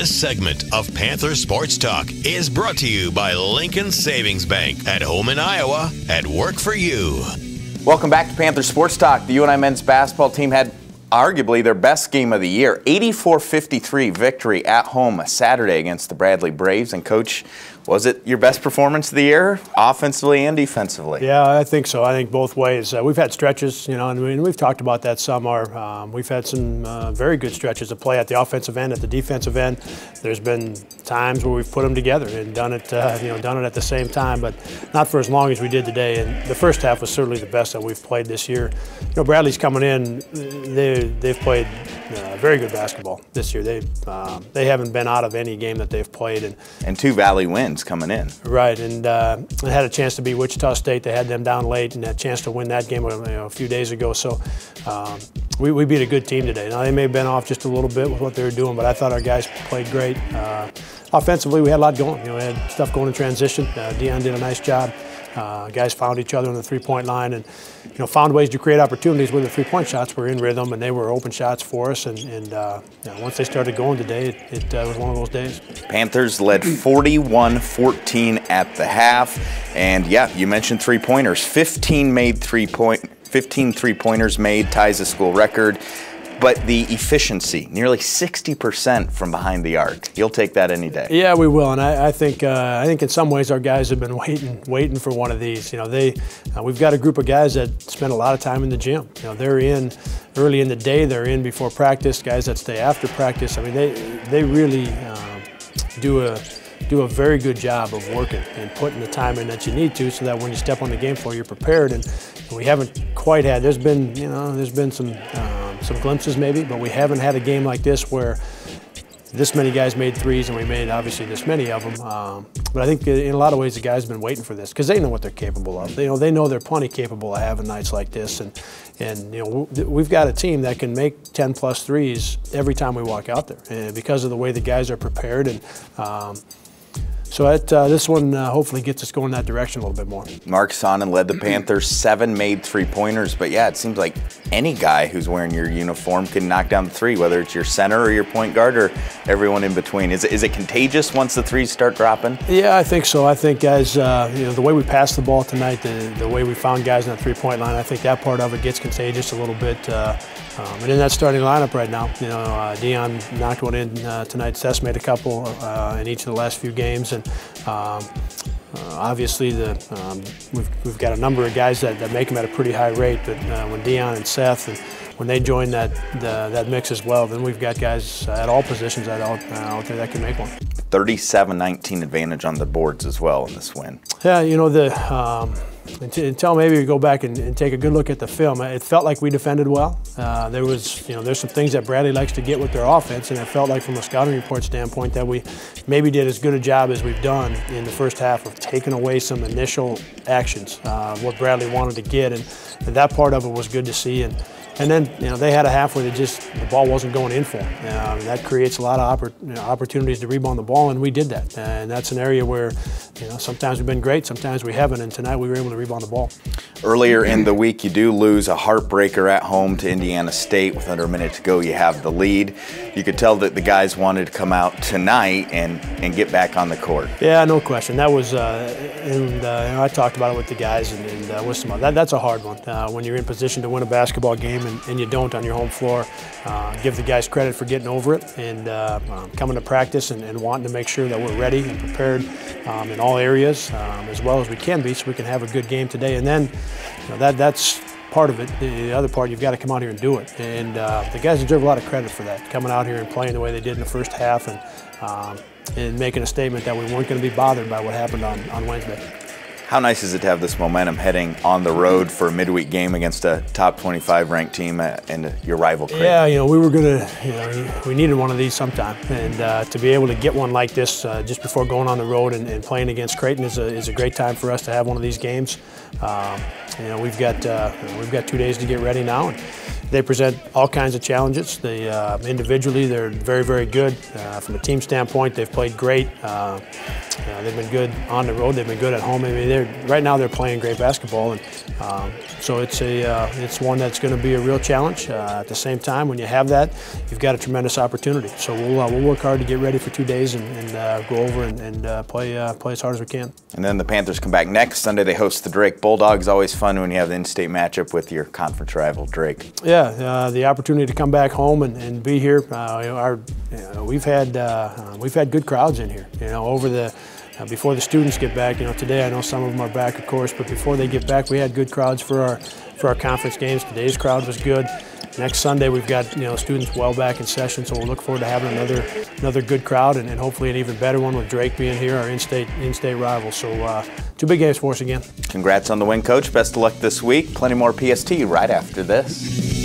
This segment of Panther Sports Talk is brought to you by Lincoln Savings Bank, at home in Iowa, at work for you. Welcome back to Panther Sports Talk. The UNI men's basketball team had arguably their best game of the year, 84-53 victory at home Saturday against the Bradley Braves. And Coach, was it your best performance of the year, offensively and defensively? Yeah, I think so. I think both ways. We've had stretches, and we've talked about that some. We've had some very good stretches of play at the offensive end, at the defensive end. There's been times where we've put them together and done it at the same time, but not for as long as we did today. And the first half was certainly the best that we've played this year. Bradley's coming in. They've played very good basketball this year. They haven't been out of any game that they've played, and 2 Valley wins coming in. Right, and had a chance to beat Wichita State. They had them down late, and had a chance to win that game a few days ago. So we beat a good team today. Now they may have been off just a little bit with what they were doing, but I thought our guys played great. Offensively, we had a lot going. We had stuff going in transition. Dion did a nice job. Guys found each other on the three-point line, and found ways to create opportunities where the three-point shots were in rhythm, and they were open shots for us. And once they started going today, it was one of those days. Panthers led 41-14 at the half, and yeah, you mentioned three-pointers. 15 three-pointers made, ties the school record. But the efficiency, nearly 60% from behind the arc. You'll take that any day. Yeah, we will, and I think in some ways our guys have been waiting for one of these. We've got a group of guys that spend a lot of time in the gym. They're in early in the day, they're in before practice. Guys that stay after practice. I mean, they really do a very good job of working and putting the time in that you need to, so that when you step on the game floor, you're prepared. And we haven't quite had. There's been some glimpses maybe, but we haven't had a game like this where this many guys made threes, and we made obviously this many of them. But I think in a lot of ways the guys have been waiting for this because they know what they're capable of. They know they're plenty capable of having nights like this, and we've got a team that can make 10+ threes every time we walk out there, and because of the way the guys are prepared. And so this one hopefully gets us going that direction a little bit more. Mark Sonnen led the Panthers, 7 made three-pointers, but yeah, it seems like any guy who's wearing your uniform can knock down the three, whether it's your center or your point guard or everyone in between. Is it contagious once the threes start dropping? Yeah, I think so. I think guys, the way we passed the ball tonight, the way we found guys on the three-point line, I think that part of it gets contagious a little bit. And in that starting lineup right now, Dion knocked one in tonight. Seth made a couple in each of the last few games, and obviously we've got a number of guys that make them at a pretty high rate. But when Dion and Seth, and when they join that mix as well, then we've got guys at all positions out there that can make one. 37-19 advantage on the boards as well in this win. Yeah, until maybe we go back and take a good look at the film, it felt like we defended well. There's some things that Bradley likes to get with their offense, and it felt like from a scouting report standpoint that we maybe did as good a job as we've done in the first half of taking away some initial actions, what Bradley wanted to get, and that part of it was good to see. And then they had a half where the ball wasn't going in for them. That creates a lot of opportunities to rebound the ball, and we did that. And that's an area where sometimes we've been great, sometimes we haven't, and tonight we were able to rebound the ball. Earlier in the week, you do lose a heartbreaker at home to Indiana State. With under a minute to go, you have the lead. You could tell that the guys wanted to come out tonight and get back on the court. Yeah, no question. That was, I talked about it with the guys and with some others. That's a hard one when you're in position to win a basketball game and you don't on your home floor. Give the guys credit for getting over it and coming to practice and wanting to make sure that we're ready and prepared in all areas as well as we can be, so we can have a good game today. And then that's part of it. The other part, you've got to come out here and do it. And the guys deserve a lot of credit for that, coming out here and playing the way they did in the first half and making a statement that we weren't going to be bothered by what happened on Wednesday. How nice is it to have this momentum heading on the road for a midweek game against a top 25 ranked team and your rival Creighton? Yeah, we were gonna, we needed one of these sometime, and to be able to get one like this just before going on the road and playing against Creighton is a great time for us to have one of these games. We've got 2 days to get ready now, and they present all kinds of challenges. They individually, they're very, very good. From a team standpoint, they've played great. They've been good on the road. They've been good at home. I mean, right now they're playing great basketball, and so it's one that's going to be a real challenge. At the same time, when you have that, you've got a tremendous opportunity. So we'll work hard to get ready for 2 days and go over and play as hard as we can. And then the Panthers come back next Sunday. They host the Drake Bulldogs. Always fun when you have the in-state matchup with your conference rival Drake. Yeah, the opportunity to come back home and be here. We've had good crowds in here. Over before the students get back. Today I know some of them are back, of course, but before they get back, we had good crowds for our conference games. Today's crowd was good. Next Sunday we've got students well back in session, so we'll look forward to having another good crowd and hopefully an even better one with Drake being here, our in-state rival. So 2 big games for us again. Congrats on the win, Coach. Best of luck this week. Plenty more PST right after this.